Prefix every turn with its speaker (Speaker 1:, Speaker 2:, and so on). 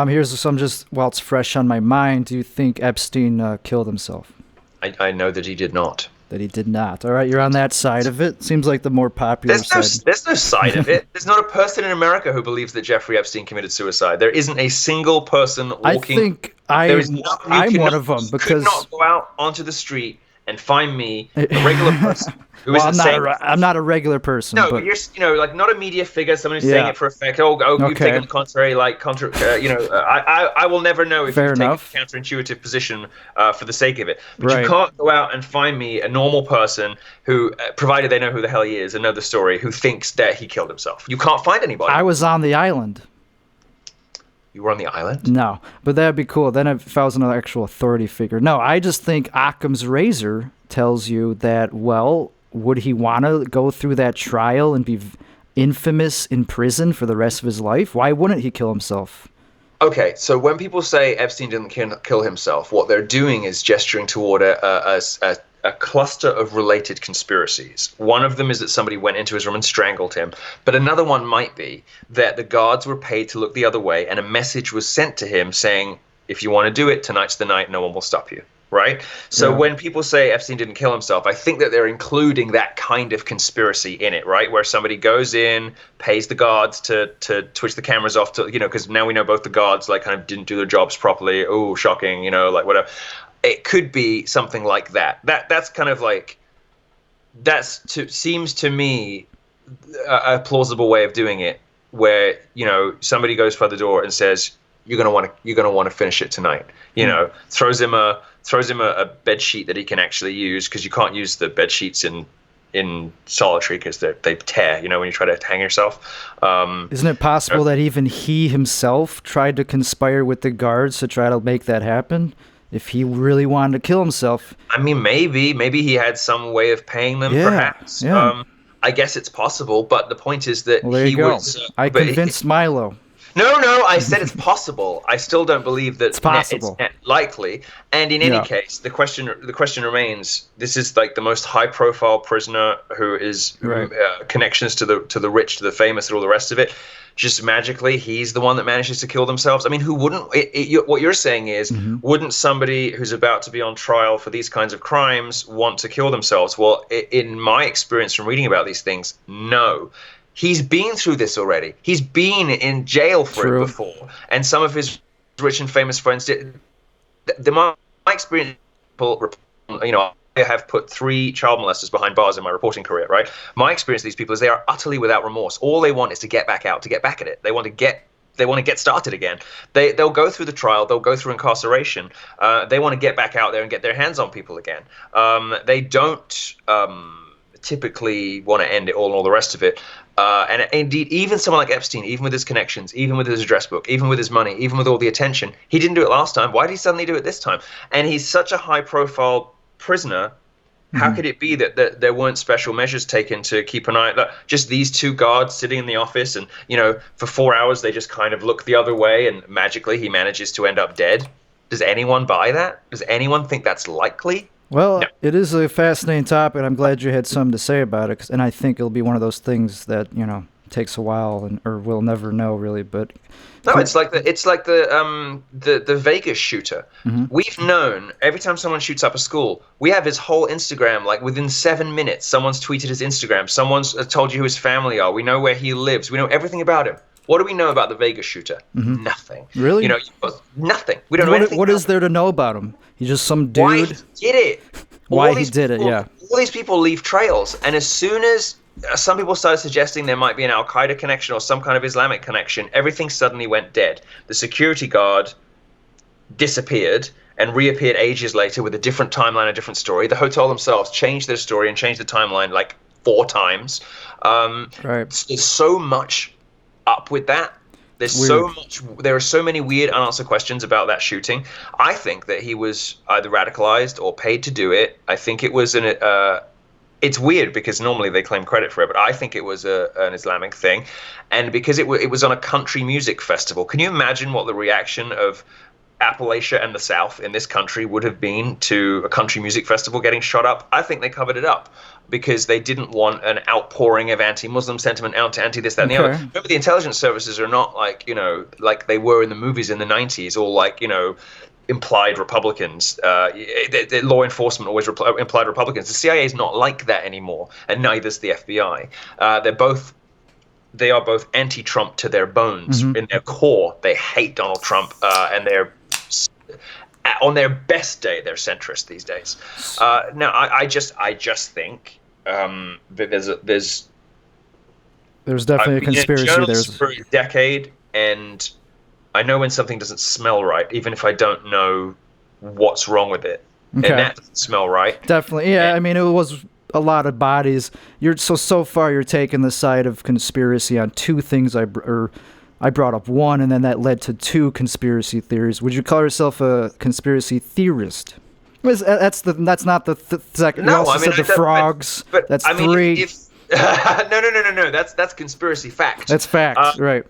Speaker 1: Here's some just while it's fresh on my mind. Do you think Epstein killed himself?
Speaker 2: I know that he did not.
Speaker 1: That he did not. All right, you're on that side of it. Seems like the more popular side.
Speaker 2: There's no side of it. There's not a person in America who believes that Jeffrey Epstein committed suicide. There isn't a single person walking.
Speaker 1: I think
Speaker 2: There is not,
Speaker 1: I'm one of them
Speaker 2: you
Speaker 1: because
Speaker 2: could not go out onto the street and find me, a regular person who
Speaker 1: well,
Speaker 2: isn't saying.
Speaker 1: I'm not a regular person.
Speaker 2: No,
Speaker 1: but
Speaker 2: you're like not a media figure, someone who's saying it for effect. Oh, you've taken the contrary, I will never know if
Speaker 1: Fair
Speaker 2: you've
Speaker 1: enough.
Speaker 2: taken a counterintuitive position for the sake of it. But
Speaker 1: Right.
Speaker 2: you can't go out and find me a normal person who, provided they know who the hell he is and know the story, who thinks that he killed himself. You can't find anybody.
Speaker 1: I was on the island.
Speaker 2: You were on the island?
Speaker 1: No, but that'd be cool. Then if I was an actual authority figure. No, I just think Occam's razor tells you that, well, would he want to go through that trial and be infamous in prison for the rest of his life? Why wouldn't he kill himself?
Speaker 2: Okay, so when people say Epstein didn't kill himself, what they're doing is gesturing toward a cluster of related conspiracies. One of them is that somebody went into his room and strangled him, but another one might be that the guards were paid to look the other way and a message was sent to him saying, if you want to do it, tonight's the night, no one will stop you. Right? So when people say Epstein didn't kill himself, I think that they're including that kind of conspiracy in it, right? Where somebody goes in, pays the guards to twitch the cameras off, to, because now we know both the guards like kind of didn't do their jobs properly. Oh, shocking, like whatever. It could be something like that. That's kind of like, seems to me a plausible way of doing it, where somebody goes by the door and says, you're gonna want to finish it tonight. Throws him a bed sheet that he can actually use, because you can't use the bed sheets in solitary because they tear. When you try to hang yourself.
Speaker 1: Isn't it possible that even he himself tried to conspire with the guards to try to make that happen? If he really wanted to kill himself.
Speaker 2: I mean, maybe he had some way of paying them. Perhaps.
Speaker 1: Yeah.
Speaker 2: I guess it's possible, but the point is that
Speaker 1: there you go. I convinced Milo.
Speaker 2: No, I said it's possible. I still don't believe that
Speaker 1: it's possible.
Speaker 2: It's likely. And in any case, the question remains. This is like the most high-profile prisoner who is connections to the rich, to the famous, and all the rest of it. Just magically, he's the one that manages to kill themselves. I mean, who wouldn't? What you're saying is, wouldn't somebody who's about to be on trial for these kinds of crimes want to kill themselves? Well, in my experience from reading about these things, no. He's been through this already. He's been in jail for it before. And some of his rich and famous friends did. My experience, I have put 3 child molesters behind bars in my reporting career, right? My experience of these people is they are utterly without remorse. All they want is to get back out, to get back at it. They want to get started again. They'll go through the trial. They'll go through incarceration. They want to get back out there and get their hands on people again. They don't typically want to end it all and all the rest of it. And indeed, even someone like Epstein, even with his connections, even with his address book, even with his money, even with all the attention, he didn't do it last time. Why did he suddenly do it this time? And he's such a high-profile prisoner. How could it be that there weren't special measures taken to keep an eye? Like, just these 2 guards sitting in the office, and for 4 hours they just kind of look the other way, and magically he manages to end up dead. Does anyone buy that? Does anyone think that's likely?
Speaker 1: Well, It is a fascinating topic, and I'm glad you had something to say about it. And I think it'll be one of those things that takes a while, or we'll never know really. But
Speaker 2: no, it's like the Vegas shooter. We've known every time someone shoots up a school, we have his whole Instagram. Like within 7 minutes, someone's tweeted his Instagram. Someone's told you who his family are. We know where he lives. We know everything about him. What do we know about the Vegas shooter? Nothing.
Speaker 1: Really?
Speaker 2: Nothing. We don't know anything.
Speaker 1: What is there to know about him? He's just some dude.
Speaker 2: Why he did it?
Speaker 1: Why he did it? Yeah.
Speaker 2: All these people leave trails, and as soon as some people started suggesting there might be an Al-Qaeda connection or some kind of Islamic connection, everything suddenly went dead. The security guard disappeared and reappeared ages later with a different timeline, a different story. The hotel themselves changed their story and changed the timeline like 4 times. There's so much up with that. There are so many weird unanswered questions about that shooting. I think that he was either radicalized or paid to do it. I think it was it's weird because normally they claim credit for it, but I think it was an Islamic thing. And because it was on a country music festival. Can you imagine what the reaction of Appalachia and the South in this country would have been to a country music festival getting shot up. I think they covered it up because they didn't want an outpouring of anti-Muslim sentiment, anti this, that, and the other. Remember, the intelligence services are not like, like they were in the movies in the 90s, or like, implied Republicans. The law enforcement always implied Republicans. The CIA is not like that anymore, and neither's the FBI. They are both anti-Trump to their bones.
Speaker 1: Mm-hmm.
Speaker 2: In their core, they hate Donald Trump, and they're on their best day, they're centrist these days. Now, I just think that there's
Speaker 1: definitely a conspiracy there
Speaker 2: for a decade, and I know when something doesn't smell right, even if I don't know what's wrong with it. Okay. And that doesn't smell right.
Speaker 1: Definitely, yeah. I mean, it was a lot of bodies. So far you're taking the side of conspiracy on two things. I brought up one, and then that led to two conspiracy theories. Would you call yourself a conspiracy theorist? That's not the second.
Speaker 2: No,
Speaker 1: you also said the frogs. But that's three.
Speaker 2: No. That's conspiracy fact.
Speaker 1: That's fact, right?